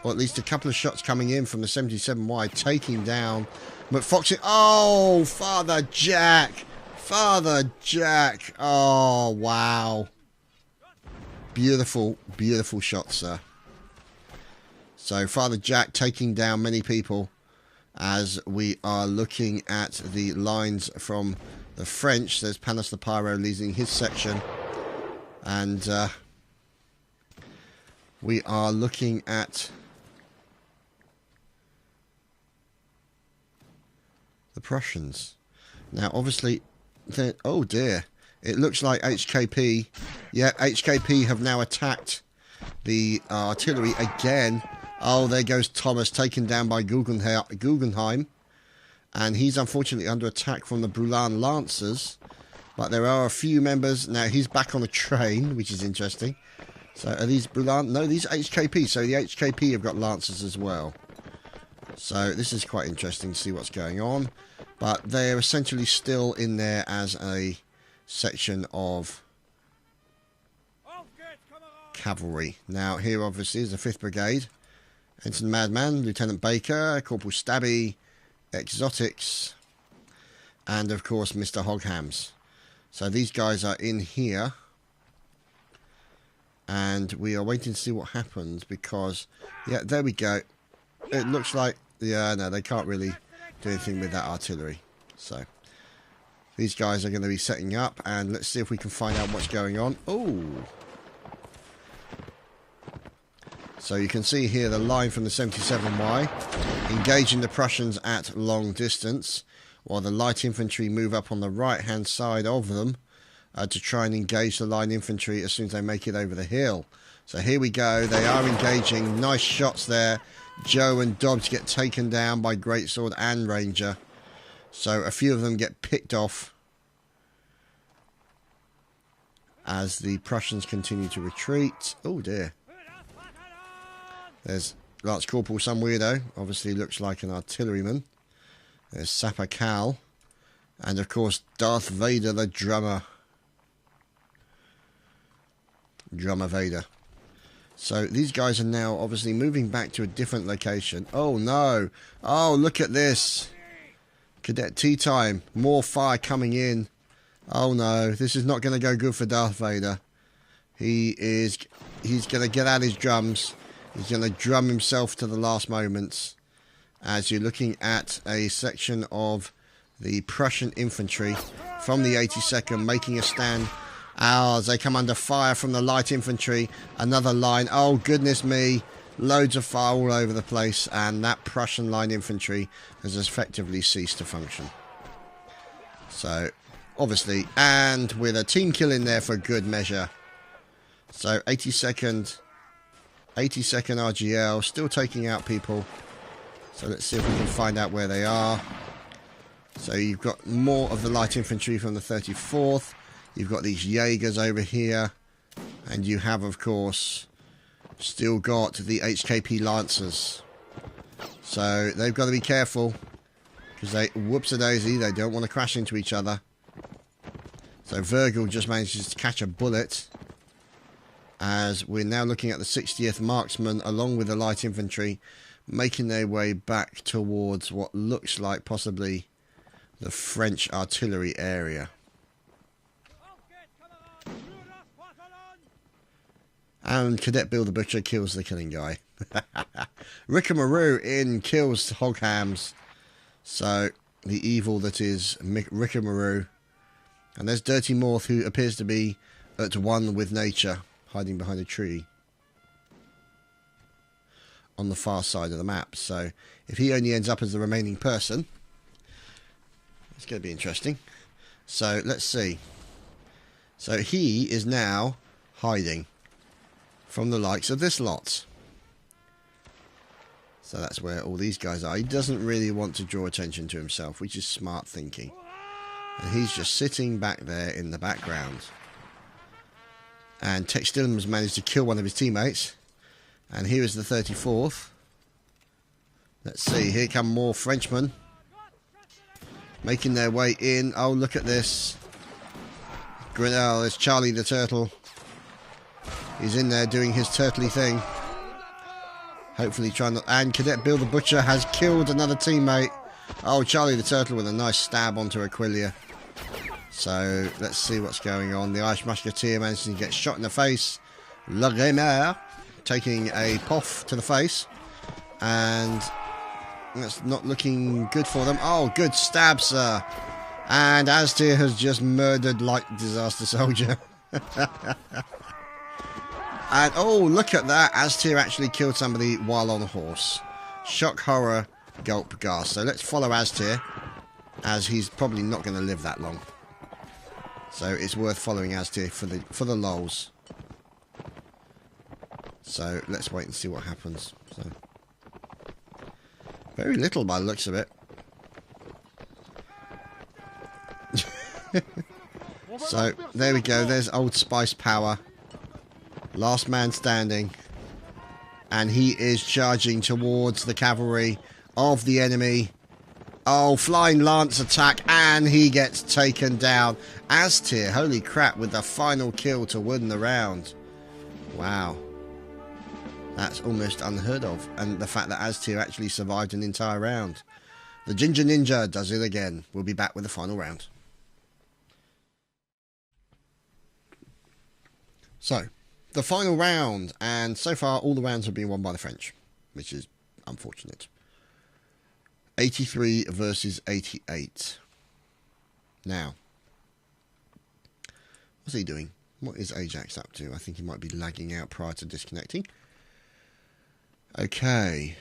Or at least a couple of shots coming in from the 77 wide, taking down McFoxy. Oh, Father Jack. Father Jack. Oh, wow. Beautiful, beautiful shot, sir. So, Father Jack taking down many people as we are looking at the lines from the French. There's Panos the Pyro leading his section. And we are looking at the Prussians. Now, obviously, oh dear. It looks like HKP. Yeah, HKP have now attacked the artillery again. Oh, there goes Thomas, taken down by Guggenheim. And he's unfortunately under attack from the Broulan Lancers. But there are a few members. Now, he's back on a train, which is interesting. So, are these Broulan? No, these are HKP. So, the HKP have got Lancers as well. So, this is quite interesting to see what's going on. But they're essentially still in there as a section of cavalry. Now, here obviously is the 5th Brigade. Ensign Madman, Lieutenant Baker, Corporal Stabby, Exotics, and of course Mr. Hoghams. So these guys are in here. And we are waiting to see what happens because, yeah, there we go. It looks like, yeah, no, they can't really do anything with that artillery. So these guys are going to be setting up, and let's see if we can find out what's going on. Oh, so you can see here the line from the 77Y engaging the Prussians at long distance, while the light infantry move up on the right hand side of them to try and engage the line infantry as soon as they make it over the hill. So here we go, they are engaging. Nice shots there. Joe and Dobbs get taken down by Greatsword and Ranger. So a few of them get picked off. as the Prussians continue to retreat. Oh dear. There's Lance Corporal, some weirdo. Obviously looks like an artilleryman. There's Sapper Cal. And of course Darth Vader, the drummer. Drummer Vader. So these guys are now obviously moving back to a different location. Oh no. Oh, look at this. Cadet tea time. More fire coming in. Oh no. This is not going to go good for Darth Vader. He's going to get out his drums. He's going to drum himself to the last moments. As you're looking at a section of the Prussian infantry from the 82nd making a stand. As they come under fire from the light infantry. Another line. Oh, goodness me. Loads of fire all over the place. And that Prussian line infantry has effectively ceased to function. So, obviously, and with a team kill in there for good measure. So, 82nd RGL still taking out people. So, let's see if we can find out where they are. So, you've got more of the light infantry from the 34th. You've got these Jaegers over here. And you have, of course, still got the HKP Lancers. So they've got to be careful. Because they, whoops-a-daisy, they don't want to crash into each other. So Virgil just manages to catch a bullet. As we're now looking at the 60th Marksmen along with the light infantry. Making their way back towards what looks like possibly the French artillery area. And Cadet Bill the Butcher kills the killing guy. Rickamaroo in kills Hoghams. So, the evil that is Rickamaroo. And there's Dirty Morth, who appears to be at one with nature, hiding behind a tree. On the far side of the map. So, if he only ends up as the remaining person, it's going to be interesting. So, let's see. So, he is now hiding from the likes of this lot. So that's where all these guys are. He doesn't really want to draw attention to himself, which is smart thinking. And he's just sitting back there in the background. And Tex Dillon has managed to kill one of his teammates. And here is the 34th. Let's see, here come more Frenchmen. Making their way in. Oh, look at this. Oh, there's Charlie the Turtle. He's in there doing his turtley thing. Hopefully trying to... And Cadet Bill the Butcher has killed another teammate. Oh, Charlie the Turtle with a nice stab onto Aquilia. So, let's see what's going on. The Irish Musketeer manages to get shot in the face. Le Gamer taking a poff to the face. And that's not looking good for them. Oh, good stab, sir. And Aztir has just murdered Light Disaster Soldier. And, oh, look at that. Aztir actually killed somebody while on a horse. Shock, horror, gulp, gasp. So let's follow Aztir, as he's probably not going to live that long. So it's worth following Aztir for the lols. So let's wait and see what happens. So very little by the looks of it. So there we go. There's Old Spice Power. Last man standing. And he is charging towards the cavalry of the enemy. Oh, flying lance attack. And he gets taken down. Aztir, holy crap, with the final kill to win the round. Wow. That's almost unheard of. And the fact that Aztir actually survived an entire round. The Ginger Ninja does it again. We'll be back with the final round. So, the final round, and so far all the rounds have been won by the French, which is unfortunate. 83 versus 88. Now, what's he doing? What is Ajax up to? I think he might be lagging out prior to disconnecting. Okay.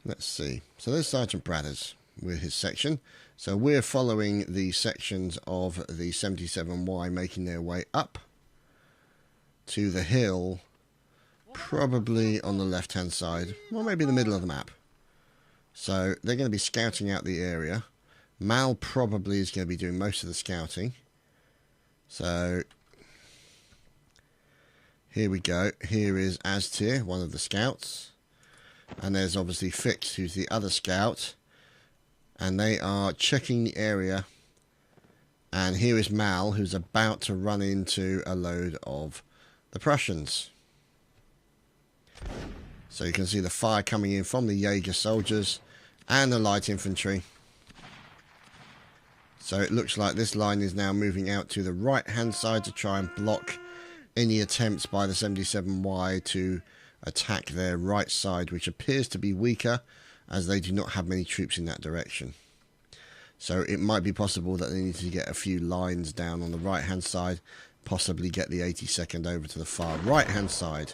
Let's see. So there's Sergeant Bradders with his section. So we're following the sections of the 77Y making their way up to the hill, probably on the left-hand side, or maybe the middle of the map. So they're going to be scouting out the area, Mal probably is going to be doing most of the scouting. So here we go. Here is Aztir, one of the scouts. And there's obviously Fix, who's the other scout. And they are checking the area. And here is Mal, who's about to run into a load of the Prussians. So you can see the fire coming in from the Jaeger soldiers and the light infantry. So it looks like this line is now moving out to the right hand side to try and block any attempts by the 77Y to attack their right side, which appears to be weaker as they do not have many troops in that direction. So it might be possible that they need to get a few lines down on the right hand side, possibly get the 82nd over to the far right hand side,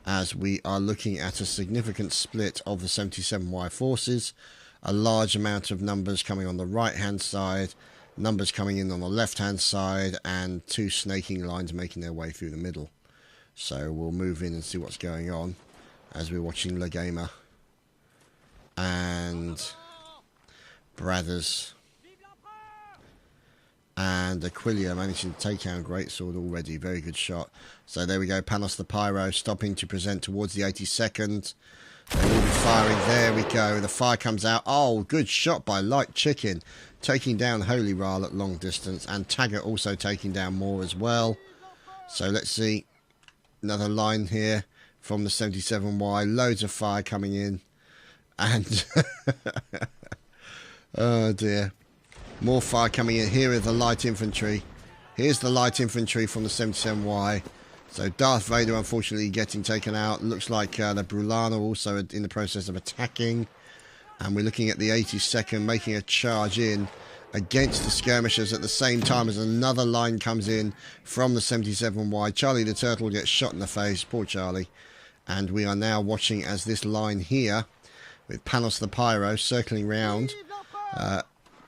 as we are looking at a significant split of the 77Y forces. A large amount of numbers coming on the right hand side, numbers coming in on the left hand side, and two snaking lines making their way through the middle. So we'll move in and see what's going on as we're watching La Gamer and Brothers and Aquila managing to take out a greatsword already. Very good shot. So there we go, Panos the Pyro stopping to present towards the 82nd. They will be firing. There we go. The fire comes out. Oh, good shot by Light Chicken. Taking down Holy Ral at long distance. And Taggart also taking down more as well. So let's see. Another line here from the 77Y. Loads of fire coming in. And... oh, dear. More fire coming in. Here are the light infantry. Here's the light infantry from the 77Y. So Darth Vader unfortunately getting taken out. Looks like the Brulan are also in the process of attacking. And we're looking at the 82nd making a charge in against the skirmishers at the same time as another line comes in from the 77Y. Charlie the Turtle gets shot in the face. Poor Charlie. And we are now watching as this line here with Panos the Pyro circling round.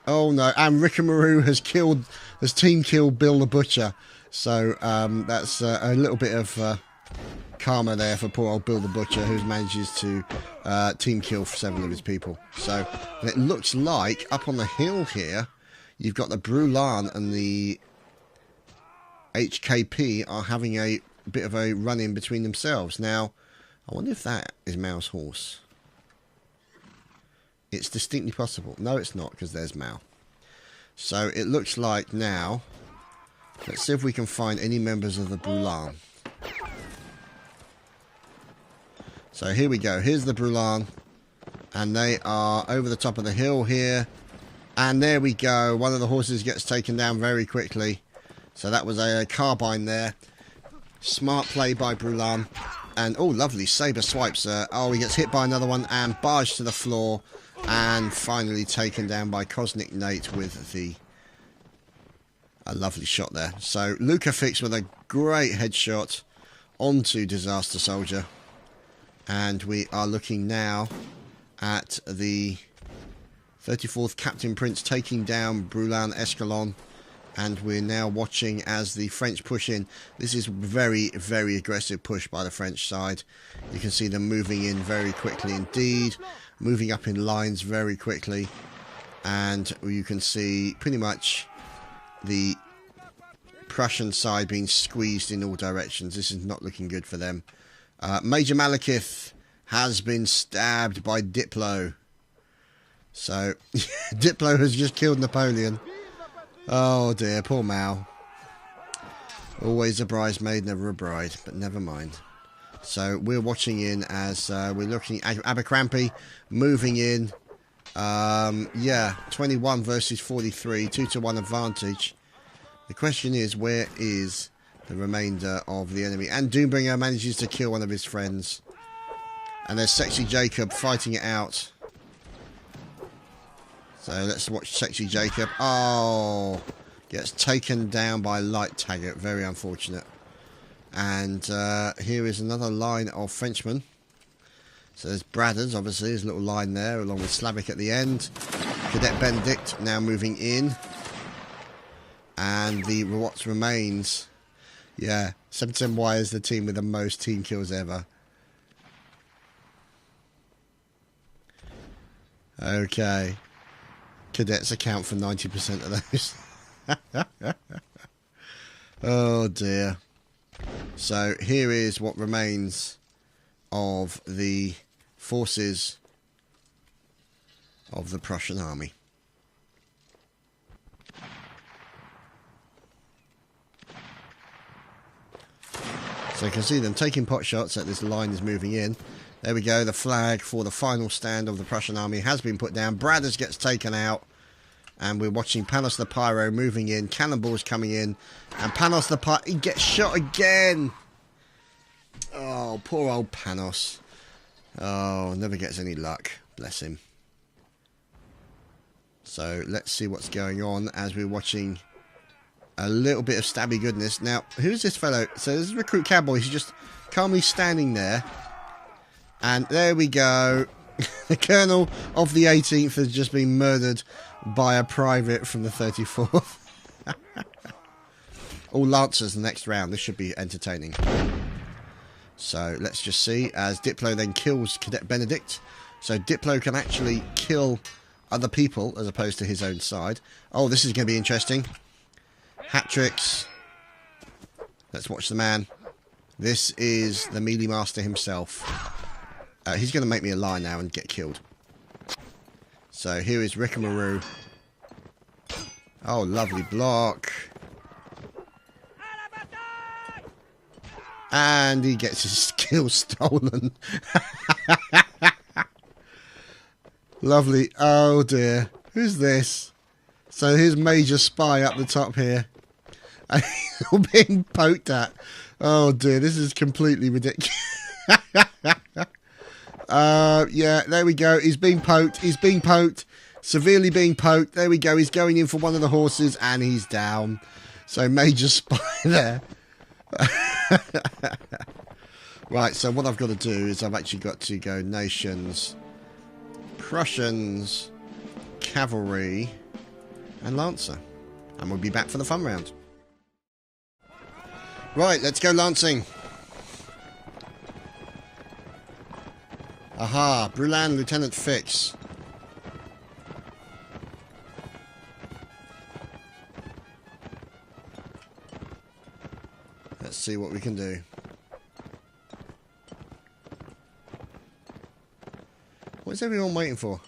Oh no, and Rickamaroo has team killed Bill the Butcher. So that's a little bit of karma there for poor old Bill the Butcher, who manages to team kill 7 of his people. So it looks like up on the hill here, you've got the Brulan and the HKP are having a bit of a run-in between themselves. Now, I wonder if that is Mao's horse. It's distinctly possible. No, it's not, because there's Mao. So it looks like now... Let's see if we can find any members of the Brulan. So here we go. Here's the Brulan. And they are over the top of the hill here. And there we go. One of the horses gets taken down very quickly. So that was a carbine there. Smart play by Brulan. And, oh, lovely. Saber swipes. Oh, he gets hit by another one and barged to the floor. And finally taken down by Cosmic Nate with the... A lovely shot there. So Luca Fix with a great headshot onto Disaster Soldier. And we are looking now at the 34th Captain Prince taking down Brulan Escalon. And we're now watching as the French push in. This is very, very aggressive push by the French side. You can see them moving in very quickly indeed. Moving up in lines very quickly. And you can see pretty much... the Prussian side being squeezed in all directions. This is not looking good for them. Major Malekith has been stabbed by Diplo. So, Diplo has just killed Napoleon. Oh dear, poor Mao. Always a bridesmaid, never a bride, but never mind. So, we're watching in as we're looking at Abercrombie moving in. Yeah, 21 versus 43, 2-1 advantage. The question is, where is the remainder of the enemy? And Doombringer manages to kill one of his friends. And there's Sexy Jacob fighting it out. So let's watch Sexy Jacob. Oh, gets taken down by Light Taggart. Very unfortunate. And here is another line of Frenchmen. So there's Bradders, obviously, there's a little line there, along with Slavic at the end. Cadet Benedict now moving in. And the what remains, yeah, 77Y is the team with the most team kills ever. Okay. cadets account for 90% of those. Oh dear. So here is what remains of the forces of the Prussian army. So you can see them taking pot shots as this line is moving in. There we go, the flag for the final stand of the Prussian army has been put down. Bradders gets taken out. And we're watching Panos the Pyro moving in. Cannonballs coming in. And Panos the Pyro, he gets shot again. Oh, poor old Panos. Oh, never gets any luck. Bless him. So let's see what's going on as we're watching a little bit of stabby goodness. Now, who's this fellow? So this is Recruit Cowboy. He's just calmly standing there. And there we go. The colonel of the 18th has just been murdered by a private from the 34th. All Lancers the next round. This should be entertaining. So let's just see as Diplo then kills Cadet Benedict. So Diplo can actually kill other people as opposed to his own side. Oh, this is going to be interesting. Hat tricks. Let's watch the man. This is the melee master himself. He's going to make me a lie now and get killed. So here is Rickamaroo. Oh, lovely block. And he gets his skill stolen. Lovely. Oh dear. Who's this? So here's Major Spy up the top here. And he's all being poked at. Oh dear, this is completely ridiculous. Yeah, there we go. He's being poked. He's being poked. Severely being poked. There we go. He's going in for one of the horses and he's down. So Major Spy there. Right, so what I've got to do is I've actually got to go nations, Prussians, cavalry, and Lancer. And we'll be back for the fun round. Right, let's go lancing. Aha, Brulan, Lieutenant Fix. Let's see what we can do. What is everyone waiting for?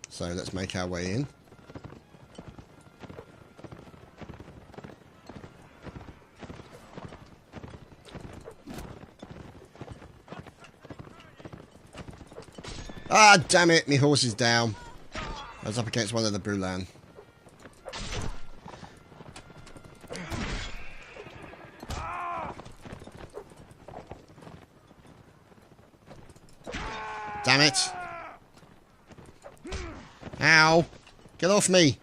So let's make our way in. Ah, damn it, my horse is down. I was up against one of the Brulan. Damn it. Ow. Get off me.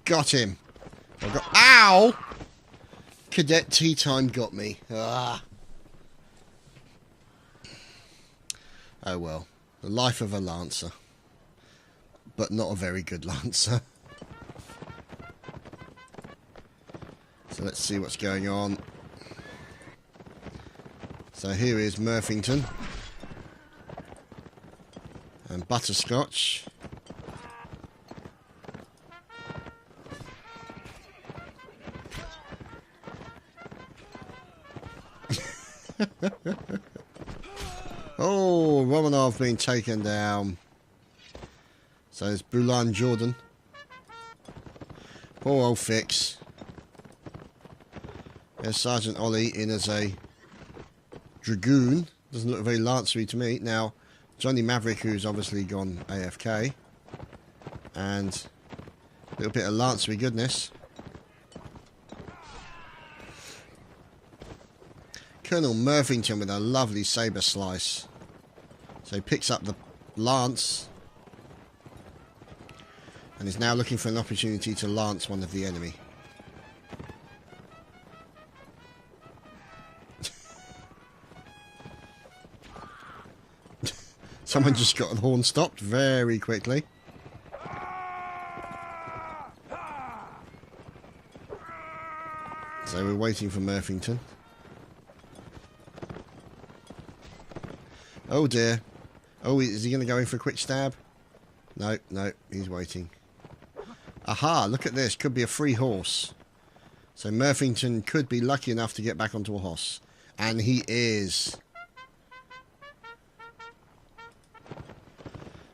Got him. Ow! Cadet Tea Time got me. Ah. Oh well. The life of a Lancer. But not a very good Lancer. So let's see what's going on. So here is Murphington. And Butterscotch. Oh, Romanov being taken down. So it's Brulan Jordan. Poor old Fix. There's Sergeant Ollie in as a Dragoon. Doesn't look very lancery to me. Now, Johnny Maverick, who's obviously gone AFK. And a little bit of lancery goodness. Colonel Murphington with a lovely sabre slice. So he picks up the lance. And is now looking for an opportunity to lance one of the enemy. Someone just got the horn stopped very quickly. So we're waiting for Murphington. Oh dear. Oh, is he going to go in for a quick stab? No, no, he's waiting. Aha, look at this. Could be a free horse. So Murphington could be lucky enough to get back onto a horse. And he is.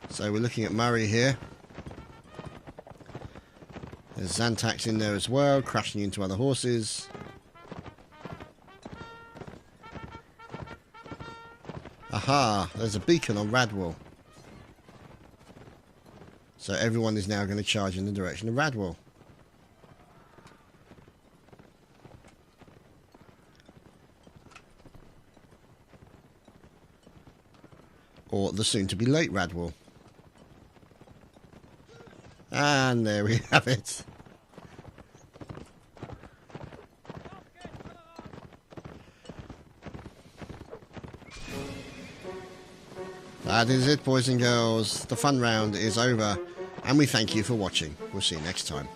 So we're looking at Murray here. There's Zantax in there as well, crashing into other horses. Aha, there's a beacon on Radwell. So everyone is now going to charge in the direction of Radwell. Or the soon-to-be late Radwell. And there we have it. That is it, boys and girls. The fun round is over, and we thank you for watching. We'll see you next time.